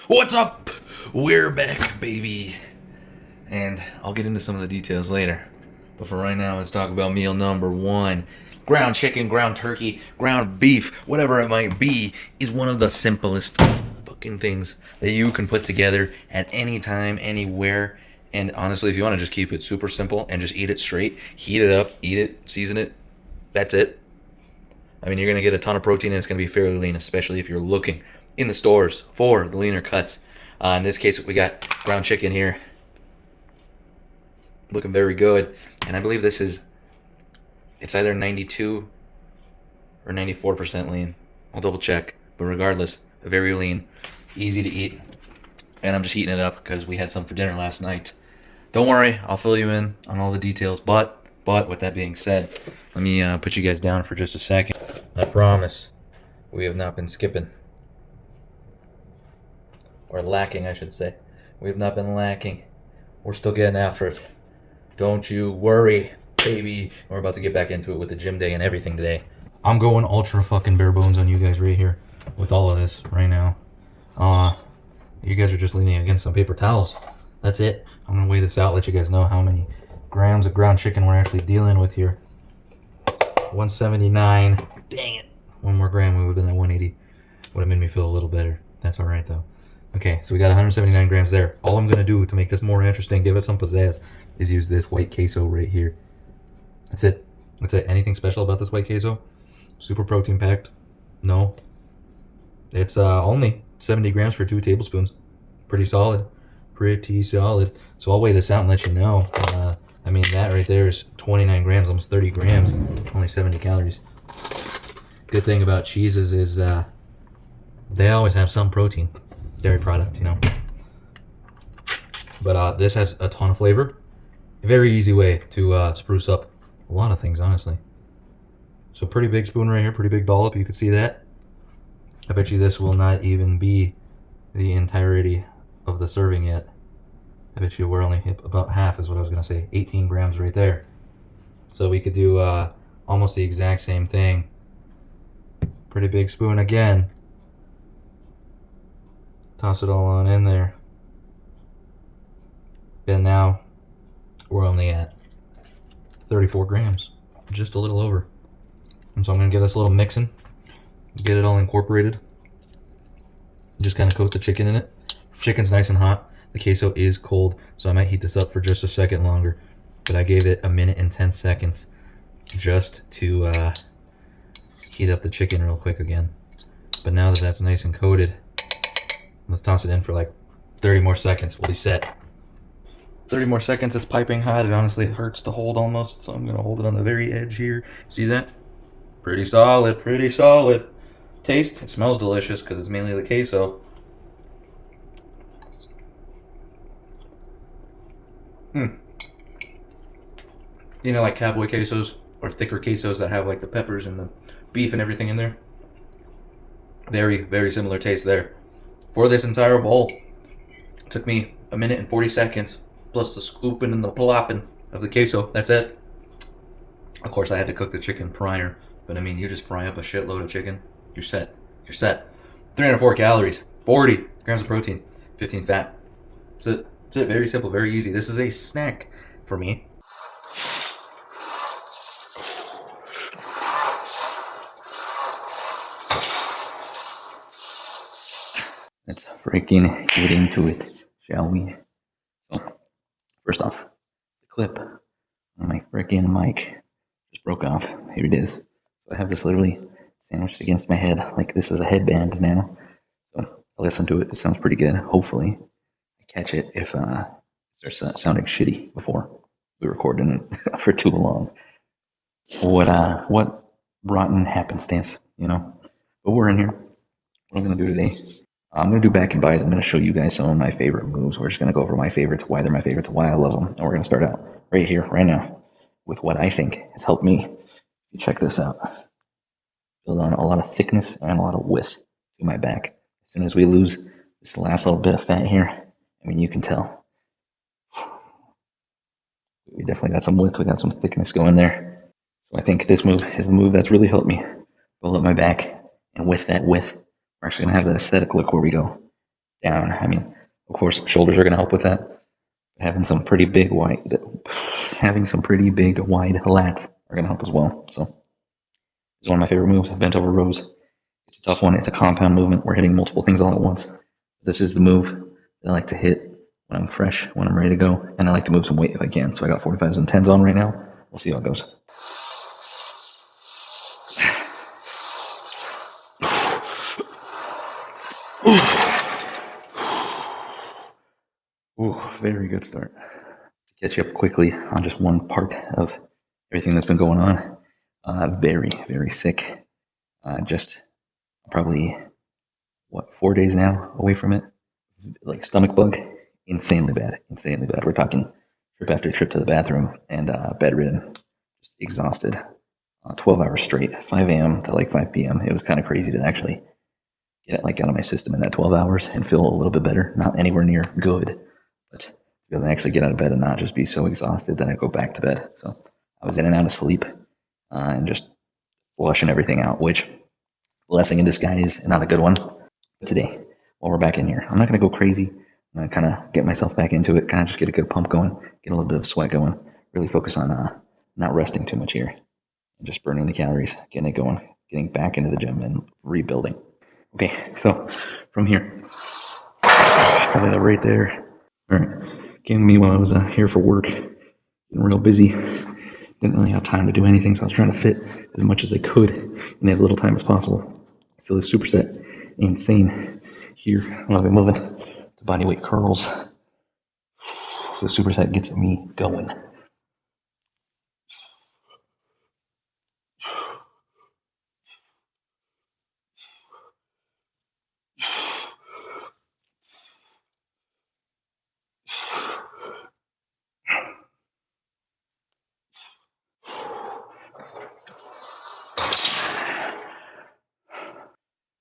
What's up? We're back, baby. And I'll get into some of the details later. But for right now, let's talk about meal number one. Ground chicken, ground turkey, ground beef, whatever it might be, is one of the simplest fucking things that you can put together at any time, anywhere. And honestly, if you want to just keep it super simple and just eat it straight, heat it up, eat it, season it, that's it. I mean, you're going to get a ton of protein and it's going to be fairly lean, especially if you're looking in the stores for the leaner cuts. In this case, we got ground chicken here. Looking very good. And I believe it's either 92 or 94% lean. I'll double check. But regardless, very lean, easy to eat. And I'm just heating it up because we had some for dinner last night. Don't worry, I'll fill you in on all the details. But with that being said, let me put you guys down for just a second. I promise we have not been skipping. Or lacking, I should say. We have not been lacking. We're still getting after it. Don't you worry, baby. We're about to get back into it with the gym day and everything today. I'm going ultra fucking bare bones on you guys right here with all of this right now. You guys are just leaning against some paper towels. That's it. I'm gonna weigh this out, let you guys know how many grams of ground chicken we're actually dealing with here. 179. Dang it. One more gram, we would have been at 180. Would have made me feel a little better. That's all right though. Okay, so we got 179 grams there. All I'm gonna do to make this more interesting, give it some pizzazz, is use this white queso right here. That's it. That's it. Anything special about this white queso? Super protein packed? No. It's only 70 grams for 2 tablespoons. Pretty solid. Pretty solid. So I'll weigh this out and let you know. I mean, that right there is 29 grams, almost 30 grams. Only 70 calories. Good thing about cheeses is they always have some protein. Dairy product, you know. But this has a ton of flavor. A very easy way to spruce up a lot of things, honestly. So pretty big spoon right here, pretty big dollop. You can see that. I bet you this will not even be the entirety of the serving yet. I bet you we're only about half is what I was going to say. 18 grams right there. So we could do almost the exact same thing. Pretty big spoon again. Toss it all on in there. And now we're only at 34 grams. Just a little over. And so I'm going to give this a little mixing. Get it all incorporated. Just kind of coat the chicken in it. Chicken's nice and hot. The queso is cold, so I might heat this up for just a second longer. But I gave it 1 minute and 10 seconds just to heat up the chicken real quick again. But now that that's nice and coated, let's toss it in for like 30 more seconds. We'll be set. 30 more seconds, it's piping hot. It honestly hurts to hold almost, so I'm going to hold it on the very edge here. See that? Pretty solid, pretty solid. Taste, it smells delicious because it's mainly the queso. You know, like cowboy quesos or thicker quesos that have like the peppers and the beef and everything in there. Very, very similar taste there. For this entire bowl, it took me 1 minute and 40 seconds, plus the scooping and the plopping of the queso. That's it. Of course, I had to cook the chicken prior, but I mean, you just fry up a shitload of chicken, you're set. You're set. 304 calories, 40 grams of protein, 15 fat. That's it. That's it. Very simple, very easy. This is a snack for me. Let's freaking get into it, shall we? So, first off, the clip on my freaking mic just broke off. Here it is. So I have this literally sandwiched against my head like this is a headband now. So I'll listen to it. It sounds pretty good. Hopefully I catch it if it starts sounding shitty before we recorded it for too long. What rotten happenstance, you know? But we're in here. What I'm going to do today, I'm going to do back and buys. I'm going to show you guys some of my favorite moves. We're just going to go over my favorites, why they're my favorites, why I love them. And we're going to start out right here, right now, with what I think has helped me. You check this out. Build on a lot of thickness and a lot of width to my back. As soon as we lose this last little bit of fat here, I mean, you can tell. We definitely got some width. We got some thickness going there. So I think this move is the move that's really helped me build up my back. And with that width, we're actually going to have that aesthetic look where we go down. I mean, of course, shoulders are going to help with that. Having some pretty big wide lats are going to help as well. So it's one of my favorite moves. Bent over rows. It's a tough one. It's a compound movement. We're hitting multiple things all at once. This is the move that I like to hit when I'm fresh, when I'm ready to go, and I like to move some weight if I can. So I got 45s and 10s on right now. We'll see how it goes. Ooh, very good start. To catch you up quickly on just one part of everything that's been going on. Very, very sick. Just probably, 4 days now away from it. Like stomach bug, insanely bad. We're talking trip after trip to the bathroom and bedridden, just exhausted. 12 hours straight, 5 a.m. to like 5 p.m. It was kind of crazy to actually get it like out of my system in that 12 hours and feel a little bit better. Not anywhere near good, but to be able to actually get out of bed and not just be so exhausted that I go back to bed. So I was in and out of sleep and just flushing everything out, which blessing in disguise, not a good one. But today, while we're back in here, I'm not going to go crazy. I'm going to kind of get myself back into it, kind of just get a good pump going, get a little bit of sweat going, really focus on not resting too much here, and just burning the calories, getting it going, getting back into the gym and rebuilding. Okay, so from here, probably that right there. All right, came to me while I was here for work, getting real busy. Didn't really have time to do anything, so I was trying to fit as much as I could in as little time as possible. So the superset, insane here. I'll be moving to bodyweight curls. The superset gets me going.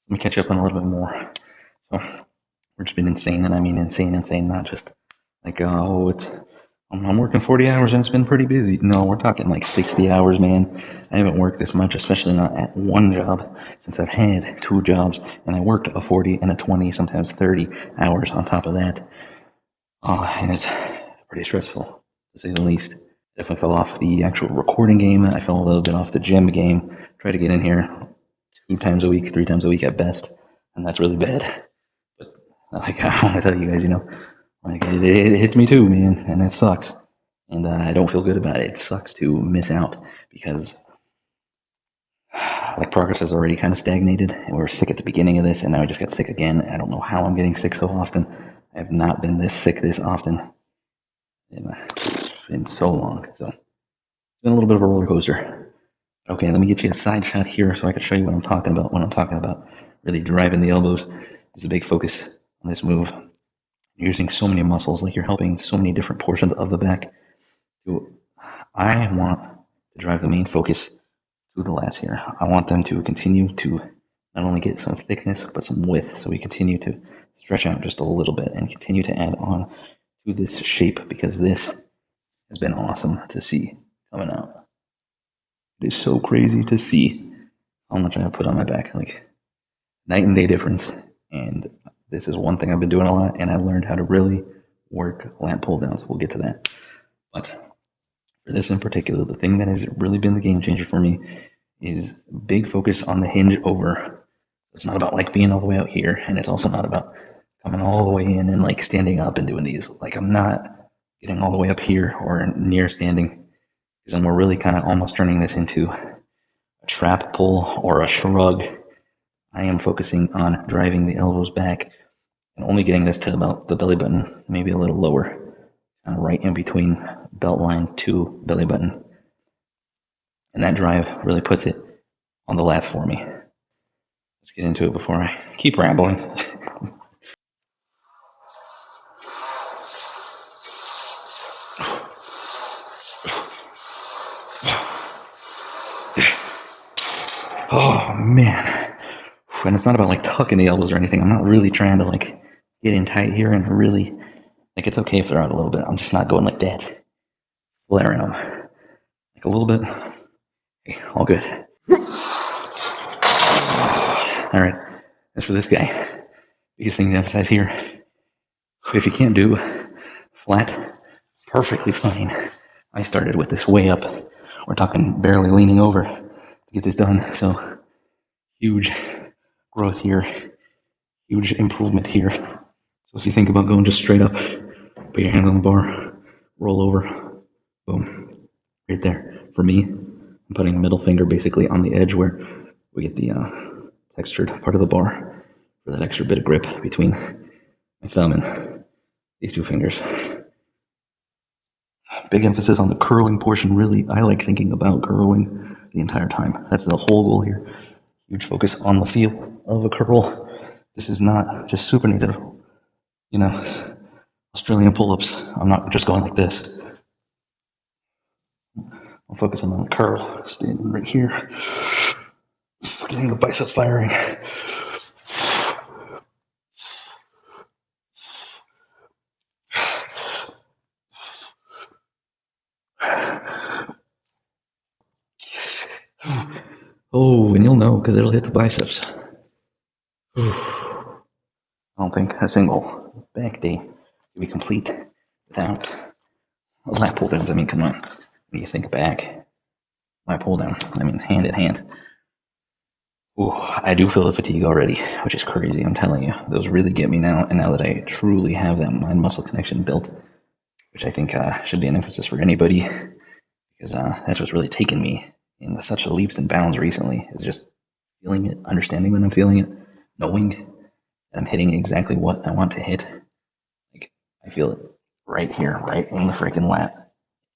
Let me catch up on a little bit more. So we're just been insane, and I mean insane, not just like, I'm working 40 hours and it's been pretty busy. No, we're talking like 60 hours, man. I haven't worked this much, especially not at one job, since I've had 2 jobs, and I worked a 40 and a 20, sometimes 30 hours on top of that. And it's pretty stressful, to say the least. Definitely fell off the actual recording game. I fell a little bit off the gym game. Try to get in here 2 times a week, 3 times a week at best, and that's really bad. But like I want to tell you guys, like it hits me too, man, and it sucks. And I don't feel good about it. It sucks to miss out because like progress has already kind of stagnated, and we were sick at the beginning of this, and now I just got sick again. I don't know how I'm getting sick so often. I have not been this sick this often in so long. So it's been a little bit of a roller coaster. Okay, let me get you a side shot here so I can show you what I'm talking about when I'm talking about really driving the elbows. This is a big focus on this move. You're using so many muscles, like you're helping so many different portions of the back. I want to drive the main focus to the lats here. I want them to continue to not only get some thickness, but some width. So we continue to stretch out just a little bit and continue to add on to this shape, because this has been awesome to see coming out. It is so crazy to see how much I have put on my back. Like, night and day difference. And this is one thing I've been doing a lot, and I learned how to really work lat pull downs. We'll get to that. But for this in particular, the thing that has really been the game changer for me is big focus on the hinge over. It's not about like being all the way out here, and it's also not about coming all the way in and like standing up and doing these. Like, I'm not getting all the way up here or near standing, because then we're really kind of almost turning this into a trap pull or a shrug. I am focusing on driving the elbows back and only getting this to about the belly button, maybe a little lower, right in between belt line to belly button. And that drive really puts it on the lats for me. Let's get into it before I keep rambling. Oh, man. And it's not about like tucking the elbows or anything. I'm not really trying to like get in tight here and really, like, it's okay if they're out a little bit. I'm just not going like that. Flaring them. Like a little bit. Okay, all good. All right. As for this guy, biggest thing to emphasize here If you can't do flat, perfectly fine. I started with this way up. We're talking barely leaning over to get this done. So huge growth here, huge improvement here. So if you think about going just straight up, put your hands on the bar, roll over, boom, right there. For me, I'm putting middle finger basically on the edge where we get the textured part of the bar for that extra bit of grip between my thumb and these two fingers. Big emphasis on the curling portion. Really, I like thinking about curling the entire time. That's the whole goal here. Huge focus on the feel of a curl. This is not just supinated, Australian pull-ups. I'm not just going like this. I'm focusing on the curl, standing right here, getting the biceps firing. Oh, and you'll know because it'll hit the biceps. I don't think a single back day can be complete without lat pull downs. I mean, come on. When you think back, lat pull down, I mean, hand in hand. Ooh, I do feel the fatigue already, which is crazy. I'm telling you, those really get me now. And now that I truly have that mind-muscle connection built, which I think should be an emphasis for anybody, because that's what's really taken me in such a leaps and bounds recently, is just feeling it, understanding that I'm feeling it, knowing that I'm hitting exactly what I want to hit. Like, I feel it right here, right in the freaking lat.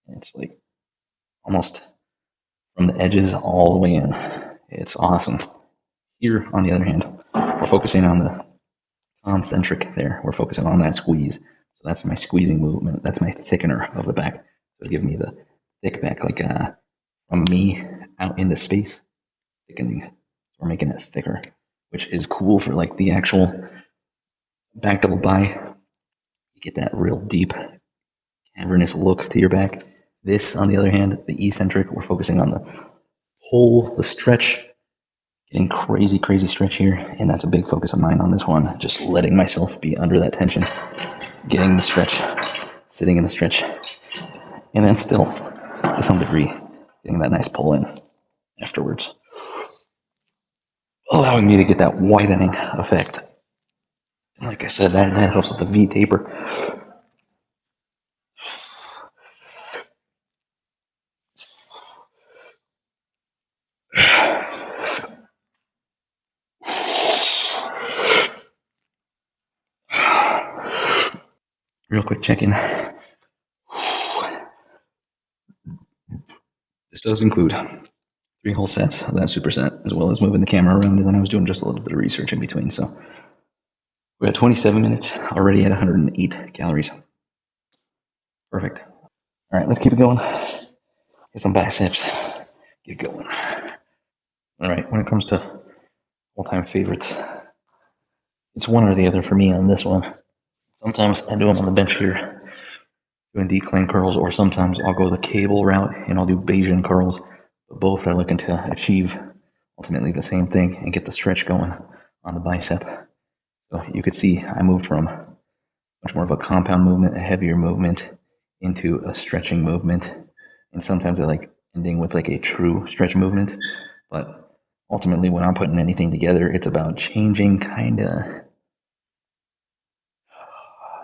It's like almost from the edges all the way in. It's awesome. Here, on the other hand, we're focusing on the concentric there. We're focusing on that squeeze. So that's my squeezing movement. That's my thickener of the back. So give me the thick back, like from me out into space, thickening. So we're making it thicker, which is cool for like the actual back double bi. You get that real deep, cavernous look to your back. This, on the other hand, the eccentric, we're focusing on the pull, the stretch, getting crazy, crazy stretch here. And that's a big focus of mine on this one. Just letting myself be under that tension, getting the stretch, sitting in the stretch, and then still, to some degree, getting that nice pull in afterwards, allowing me to get that widening effect. And like I said, that helps with the V taper. Real quick check-in. This does include 3 whole sets of that superset, as well as moving the camera around, and then I was doing just a little bit of research in between. So we're at 27 minutes, already at 108 calories. Perfect. All right, let's keep it going. Get some biceps. Get going. All right, when it comes to all-time favorites, it's one or the other for me on this one. Sometimes I do them on the bench here, doing decline curls, or sometimes I'll go the cable route and I'll do Bayesian curls. But both are looking to achieve ultimately the same thing and get the stretch going on the bicep. So you could see I moved from much more of a compound movement, a heavier movement, into a stretching movement. And sometimes I like ending with like a true stretch movement. But ultimately, when I'm putting anything together, it's about changing kind of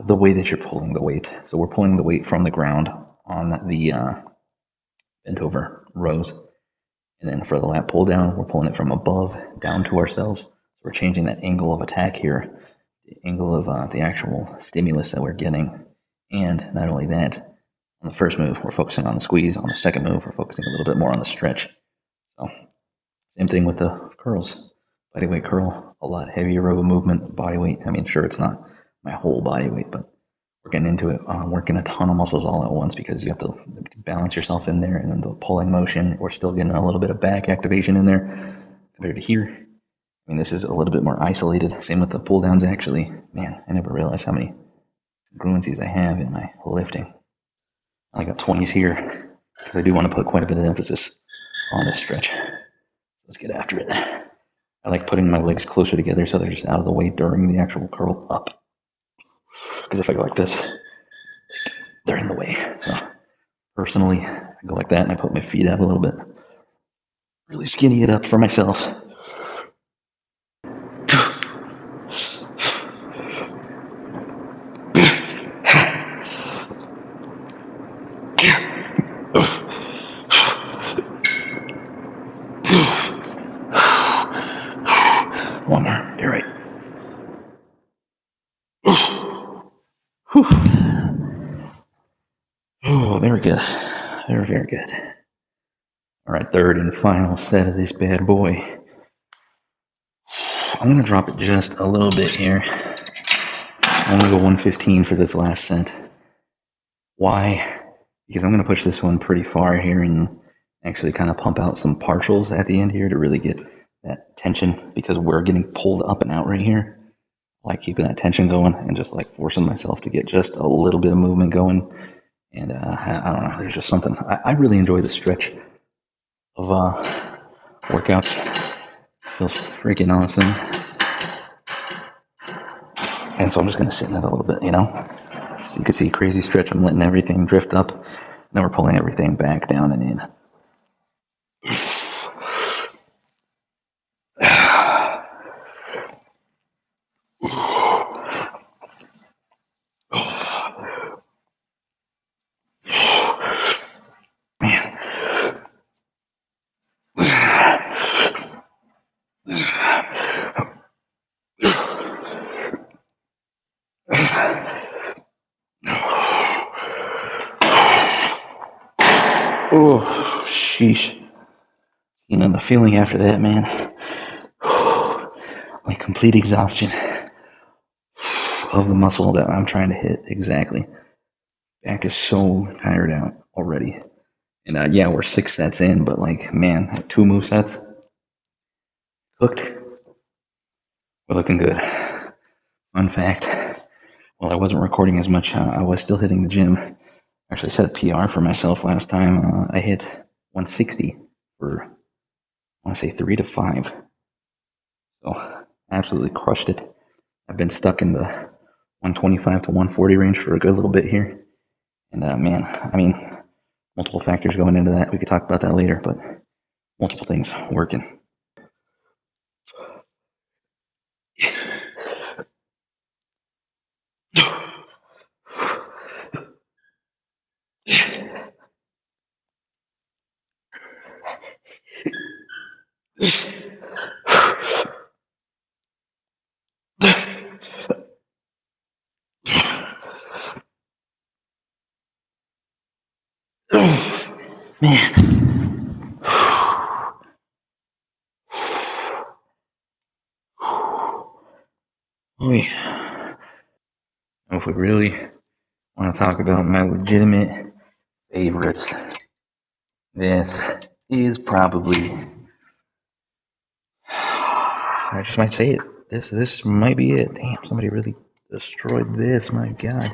the way that you're pulling the weight. So we're pulling the weight from the ground on the bent over rows. And then for the lat pull down, we're pulling it from above down to ourselves. So we're changing that angle of attack here, the angle of the actual stimulus that we're getting. And not only that, on the first move, we're focusing on the squeeze. On the second move, we're focusing a little bit more on the stretch. So same thing with the curls. Bodyweight curl, a lot heavier of a movement. Bodyweight, I mean, sure, it's not my whole body weight, but we're getting into it, working a ton of muscles all at once because you have to balance yourself in there, and then the pulling motion, we're still getting a little bit of back activation in there compared to here. I mean, this is a little bit more isolated. Same with the pull downs, actually. Man, I never realized how many congruencies I have in my lifting. I got 20s here because I do want to put quite a bit of emphasis on this stretch. Let's get after it. I like putting my legs closer together so they're just out of the way during the actual curl up. Because because if I go like this, they're in the way. So personally, I go like that and I put my feet up a little bit. Really skinny it up for myself. One more. You're right. Oh, very good. Very, very good. All right, third and final set of this bad boy. I'm going to drop it just a little bit here. I'm going to go 115 for this last set. Why? Because I'm going to push this one pretty far here and actually kind of pump out some partials at the end here to really get that tension, because we're getting pulled up and out right here. I like keeping that tension going and just like forcing myself to get just a little bit of movement going. And I don't know, there's just something. I really enjoy the stretch of workouts. It feels freaking awesome. And so I'm just going to sit in it a little bit, you know? So you can see crazy stretch. I'm letting everything drift up. Then we're pulling everything back down and in. Man. Oh, sheesh. You know, the feeling after that, man. Like complete exhaustion of the muscle that I'm trying to hit. Exactly. Back is so tired out already. And yeah, we're 6 sets in, but like, man, 2 move sets cooked. We're looking good. Fun fact, while I wasn't recording as much, I was still hitting the gym. Actually set a PR for myself last time. I hit 160 for, I want to say 3 to 5. So absolutely crushed it. I've been stuck in the 125 to 140 range for a good little bit here. And man, I mean, multiple factors going into that. We could talk about that later, but multiple things working. Man. If we really want to talk about my legitimate favorites, this is probably, I just might say it, this might be it. Damn, somebody really destroyed this. My God,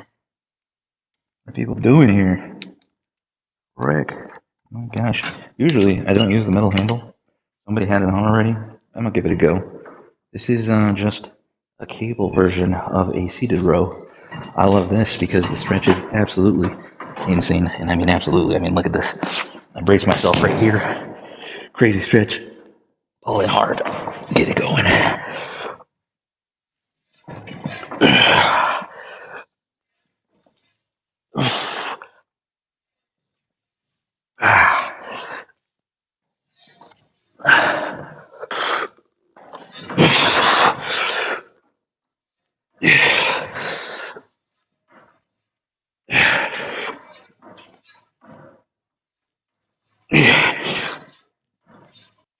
what are people doing here? Rick, my gosh. Usually I don't use the metal handle. Somebody had it on already. I'm gonna give it a go. This is just a cable version of a seated row. I love this because the stretch is absolutely insane. And I mean, absolutely. I mean, look at this. I brace myself right here. Crazy stretch. Pull in hard. Get it going.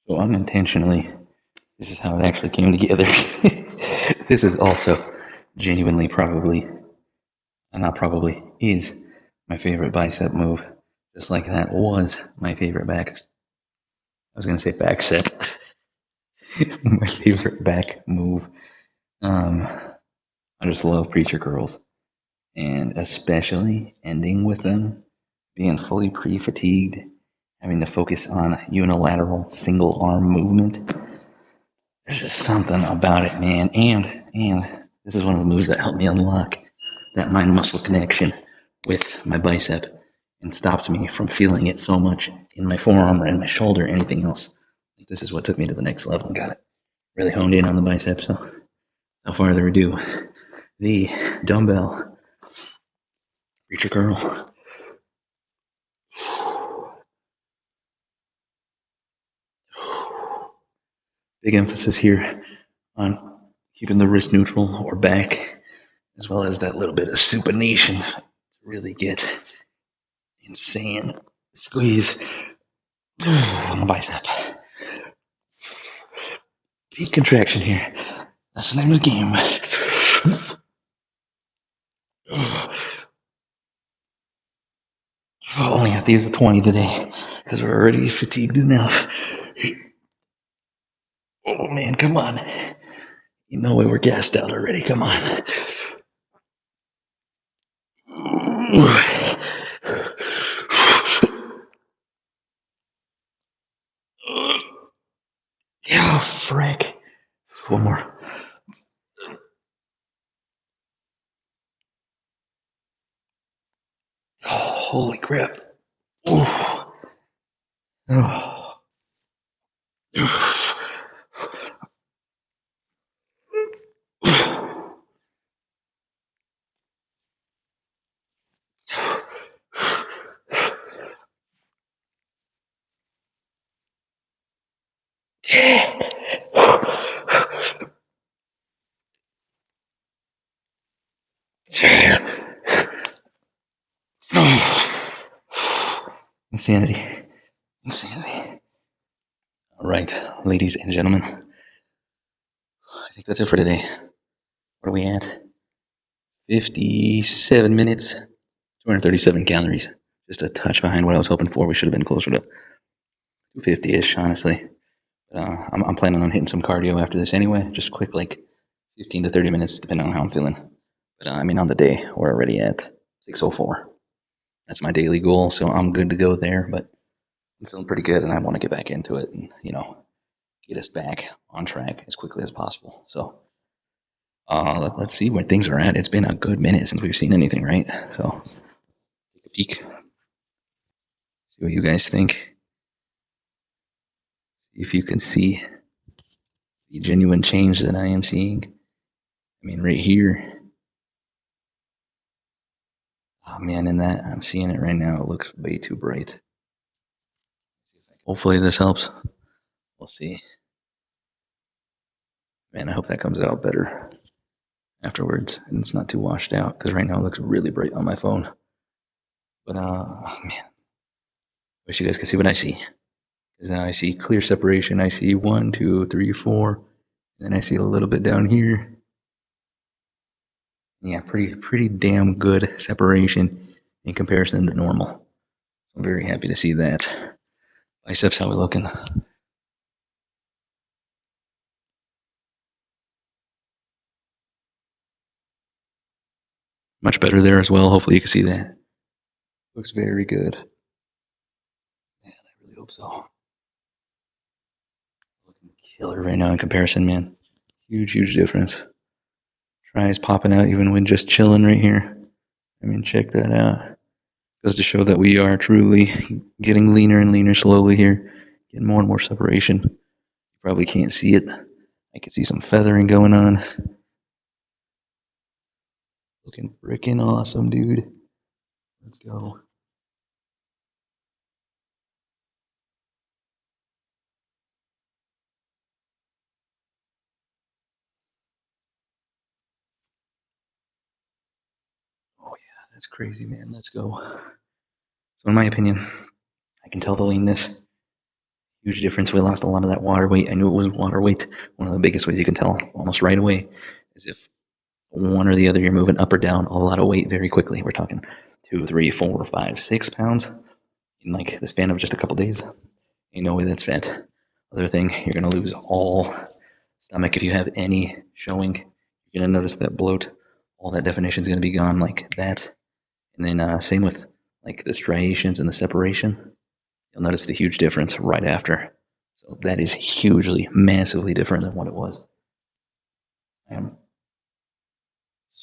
So unintentionally, this is how it actually came together. This is also genuinely probably, and not probably, is my favorite bicep move. Just like that was my favorite back. I was going to say back set. My favorite back move. I just love preacher curls. And especially ending with them, being fully pre-fatigued, having to focus on unilateral single arm movement. There's just something about it, man. And this is one of the moves that helped me unlock that mind muscle connection with my bicep and stopped me from feeling it so much in my forearm or in my shoulder or anything else. This is what took me to the next level and got it really honed in on the bicep. So, without further ado, the dumbbell preacher curl. Big emphasis here on keeping the wrist neutral or back, as well as that little bit of supination to really get insane squeeze on the bicep. Peak contraction here. That's the name of the game. Only have to use the 20 today because we're already fatigued enough. Oh man, come on. You know we were gassed out already. Come on. Yeah, frick. One more. Oh, holy crap. Oh. Oh. Insanity. Insanity. All right, ladies and gentlemen. I think that's it for today. What are we at? 57 minutes, 237 calories. Just a touch behind what I was hoping for. We should have been closer to 250-ish, honestly. I'm planning on hitting some cardio after this anyway. Just quick, like 15 to 30 minutes, depending on how I'm feeling. But on the day, we're already at 6:04. That's my daily goal, so I'm good to go there. But I'm feeling pretty good, and I want to get back into it and, get us back on track as quickly as possible. So let's see where things are at. It's been a good minute since we've seen anything, right? So take a peek. See what you guys think. If you can see the genuine change that I am seeing. I mean, right here. Oh man, in that, I'm seeing it right now. It looks way too bright. Hopefully this helps. We'll see. Man, I hope that comes out better afterwards and it's not too washed out, because right now it looks really bright on my phone. But man, wish you guys could see what I see. Because now I see clear separation. I see 1, 2, 3, 4. And then I see a little bit down here. Yeah, pretty damn good separation in comparison to normal. I'm very happy to see that. Biceps, how we looking? Much better there as well. Hopefully you can see that. Looks very good. Man, I really hope so. Looking killer right now in comparison, man. Huge difference. Tries popping out even when just chilling right here. I mean, check that out. Goes to show that we are truly getting leaner and leaner slowly here. Getting more and more separation. You probably can't see it. I can see some feathering going on. Looking freaking awesome, dude. Let's go. Oh yeah, that's crazy, man. Let's go. So in my opinion, I can tell the leanness. Huge difference. We lost a lot of that water weight. I knew it was water weight. One of the biggest ways you can tell almost right away is if one or the other you're moving up or down a lot of weight very quickly. We're talking 2, 3, 4, 5, 6 pounds in like the span of just a couple days. Ain't no way that's fat. Other thing, you're gonna lose all stomach if you have any showing. You're gonna notice that bloat. All that definition is gonna be gone like that. And then same with like the striations and the separation. You'll notice the huge difference right after. So that is hugely, massively different than what it was. I am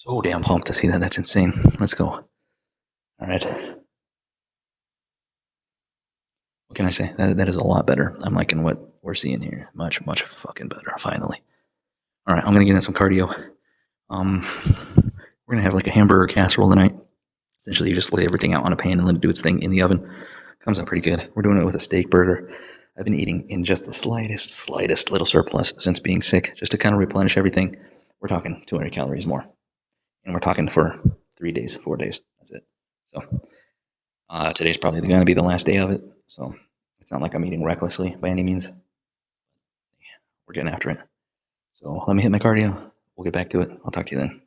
So damn pumped to see that. That's insane. Let's go. All right. What can I say? That is a lot better. I'm liking what we're seeing here. Much, much fucking better, finally. All right, I'm going to get in some cardio. We're going to have like a hamburger casserole tonight. Essentially, you just lay everything out on a pan and let it do its thing in the oven. Comes out pretty good. We're doing it with a steak burger. I've been eating in just the slightest little surplus since being sick, just to kind of replenish everything. We're talking 200 calories more. And we're talking for 3 days, 4 days. That's it. So today's probably going to be the last day of it. So it's not like I'm eating recklessly by any means. We're getting after it. So let me hit my cardio. We'll get back to it. I'll talk to you then.